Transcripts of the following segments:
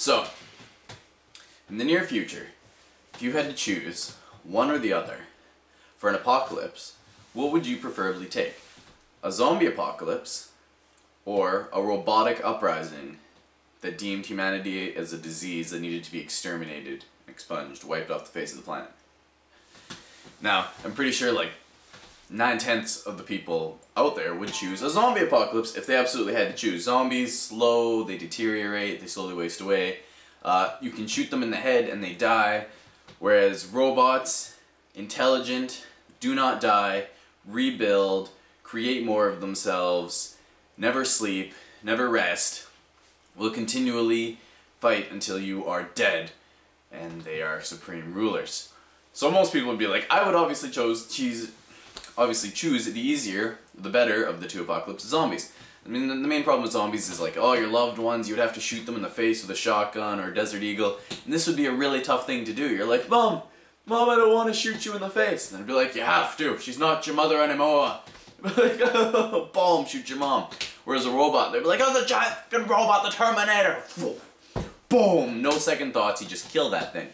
So, in the near future, if you had to choose one or the other for an apocalypse, what would you preferably take? A zombie apocalypse or a robotic uprising that deemed humanity as a disease that needed to be exterminated, expunged, wiped off the face of the planet? Now, I'm pretty sure like 9/10 of the people out there would choose a zombie apocalypse if they absolutely had to choose. Zombies, slow, they deteriorate, they slowly waste away. You can shoot them in the head and they die, whereas robots, intelligent, do not die, rebuild, create more of themselves, never sleep, never rest, will continually fight until you are dead, and they are supreme rulers. So most people would be like, I would obviously choose the easier, the better of the two apocalypses, zombies. I mean, the main problem with zombies is like, oh, your loved ones, you would have to shoot them in the face with a shotgun or a Desert Eagle, and this would be a really tough thing to do. You're like, Mom, I don't want to shoot you in the face. And I'd be like, you have to. She's not your mother anymore. Like, boom, shoot your mom. Whereas a robot, they'd be like, oh, the giant fucking robot, the Terminator. Boom, no second thoughts, you just kill that thing.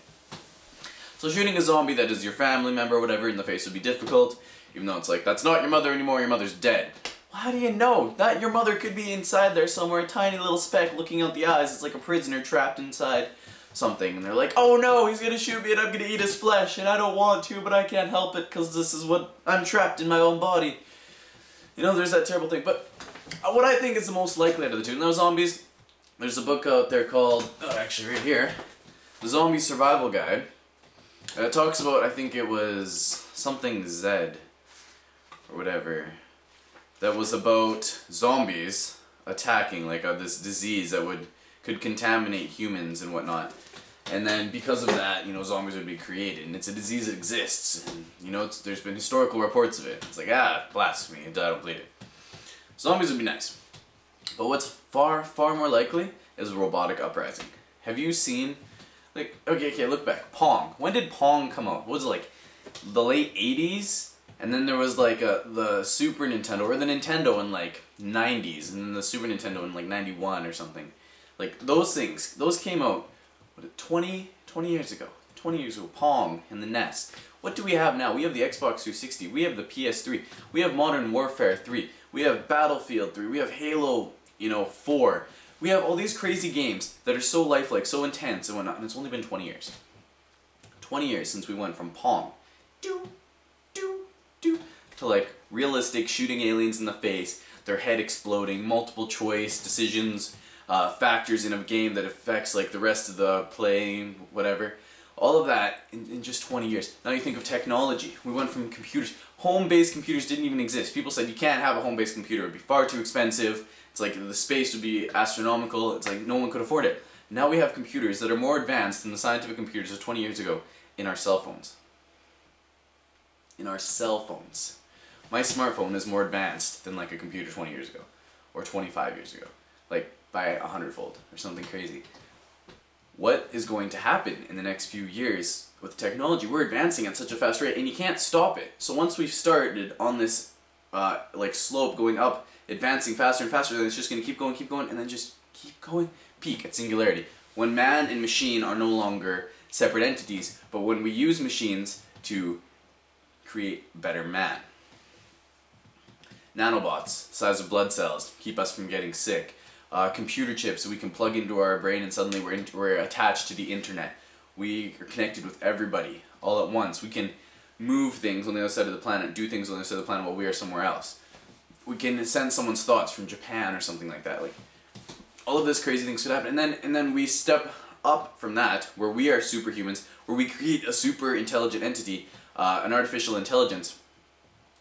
So shooting a zombie that is your family member or whatever in the face would be difficult, even though it's like, that's not your mother anymore, your mother's dead. Well, how do you know? That your mother could be inside there somewhere, a tiny little speck looking out the eyes. It's like a prisoner trapped inside something, and they're like, oh no, he's gonna shoot me and I'm gonna eat his flesh, and I don't want to, but I can't help it because this is what I'm trapped in my own body. You know, there's that terrible thing. But what I think is the most likely out of the two, now zombies, there's a book out there called, actually right here, The Zombie Survival Guide. It talks about, I think it was something Z, or whatever, that was about zombies attacking, like this disease that could contaminate humans and whatnot. And then because of that, you know, zombies would be created, and it's a disease that exists, and you know, there's been historical reports of it. It's like, blasphemy, I don't believe it. Zombies would be nice. But what's far, far more likely is a robotic uprising. Have you seen, like, okay, look back, Pong. When did Pong come out? What was it, like, the late 80s? And then there was like the Super Nintendo, or the Nintendo in like 90s, and then the Super Nintendo in like 91 or something. Like those things, those came out, 20 years ago. 20 years ago, Pong and the NES. What do we have now? We have the Xbox 360, we have the PS3, we have Modern Warfare 3, we have Battlefield 3, we have Halo, 4. We have all these crazy games that are so lifelike, so intense and whatnot, and it's only been 20 years. 20 years since we went from Pong to like realistic shooting aliens in the face, their head exploding, multiple choice decisions, factors in a game that affects like the rest of the play, whatever. All of that in just 20 years. Now you think of technology. We went from computers. Home-based computers didn't even exist. People said you can't have a home-based computer. It would be far too expensive. It's like the space would be astronomical. It's like no one could afford it. Now we have computers that are more advanced than the scientific computers of 20 years ago in our cell phones. In our cell phones. My smartphone is more advanced than like a computer 20 years ago. Or 25 years ago. Like by 100-fold or something crazy. What is going to happen in the next few years with technology? We're advancing at such a fast rate and you can't stop it. So once we've started on this like slope going up, advancing faster and faster, then it's just going to keep going, and then just keep going, peak at singularity. When man and machine are no longer separate entities, but when we use machines to create better man. Nanobots, the size of blood cells, keep us from getting sick. Computer chips so we can plug into our brain and suddenly we're attached to the internet. We are connected with everybody all at once. We can move things on the other side of the planet, do things on the other side of the planet while we are somewhere else. We can send someone's thoughts from Japan or something like that. Like all of this crazy things could happen, and then we step up from that, where we are superhumans, where we create a super intelligent entity, an artificial intelligence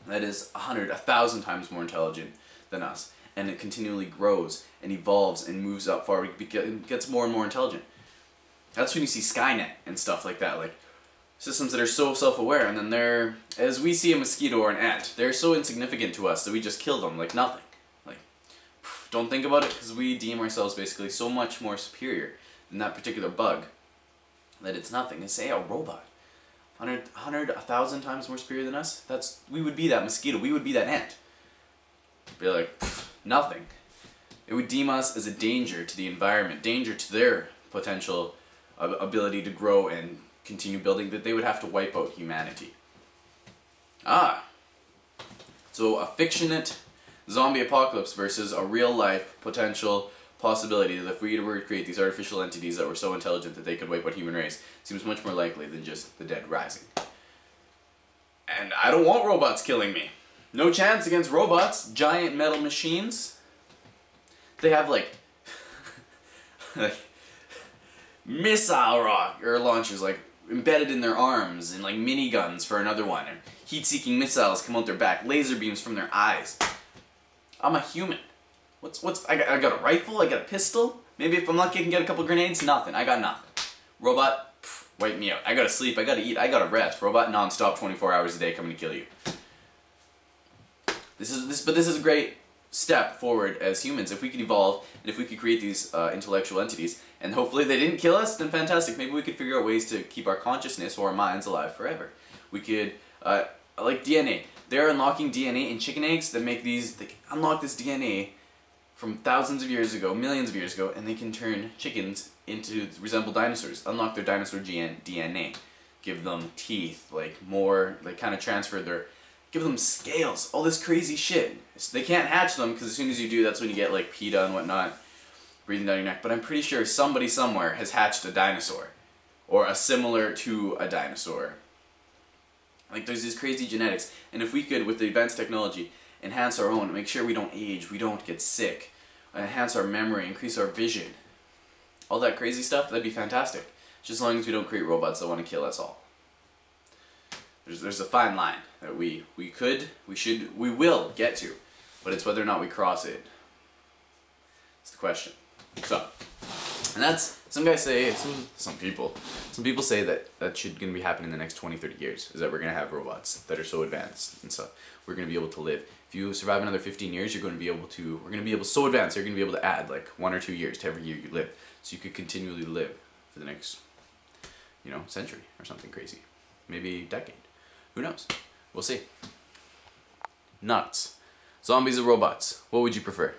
that is 100, 1,000 times more intelligent than us. And it continually grows and evolves and moves up far. It gets more and more intelligent. That's when you see Skynet and stuff like that, like systems that are so self-aware, and then they're, as we see a mosquito or an ant, they're so insignificant to us that we just kill them like nothing. Like, don't think about it, because we deem ourselves basically so much more superior than that particular bug that it's nothing. And say a robot, 100, 1,000 times more superior than us, we would be that mosquito, we would be that ant. Be like, nothing. It would deem us as a danger to the environment, danger to their potential ability to grow and continue building, that they would have to wipe out humanity. So a fictionate zombie apocalypse versus a real life potential possibility that if we were to create these artificial entities that were so intelligent that they could wipe out human race seems much more likely than just the dead rising. And I don't want robots killing me. No chance against robots. Giant metal machines. They have like missile launchers like embedded in their arms, and like miniguns for another one, and heat-seeking missiles come out their back, laser beams from their eyes. I'm a human. I got a rifle, I got a pistol. Maybe if I'm lucky I can get a couple grenades. Nothing. I got nothing. Robot, wipe me out. I gotta sleep, I gotta eat, I gotta rest. Robot non-stop 24 hours a day coming to kill you. This is a great step forward as humans. If we could evolve, and if we could create these intellectual entities, and hopefully they didn't kill us, then fantastic. Maybe we could figure out ways to keep our consciousness or our minds alive forever. We could, like DNA. They're unlocking DNA in chicken eggs that make these, they unlock this DNA from thousands of years ago, millions of years ago, and they can turn chickens into resemble dinosaurs, unlock their dinosaur DNA, give them teeth, like kind of transfer their, give them scales, all this crazy shit. So they can't hatch them, because as soon as you do, that's when you get like PETA and whatnot breathing down your neck. But I'm pretty sure somebody somewhere has hatched a dinosaur, or a similar to a dinosaur. Like there's these crazy genetics, and if we could, with the advanced technology, enhance our own, make sure we don't age, we don't get sick, enhance our memory, increase our vision, all that crazy stuff, that'd be fantastic. Just as long as we don't create robots that want to kill us all. There's a fine line that we will get to, but it's whether or not we cross it. It's the question. So, and that's, some guys say, some people say that should gonna be happening in the next 20, 30 years, is that we're gonna have robots that are so advanced and stuff. We're gonna be able to live. If you survive another 15 years, we're gonna be able, so advanced, you're gonna be able to add like 1 or 2 years to every year you live. So you could continually live for the next, century or something crazy. Maybe decade. Who knows? We'll see. Nuts. Zombies or robots? What would you prefer?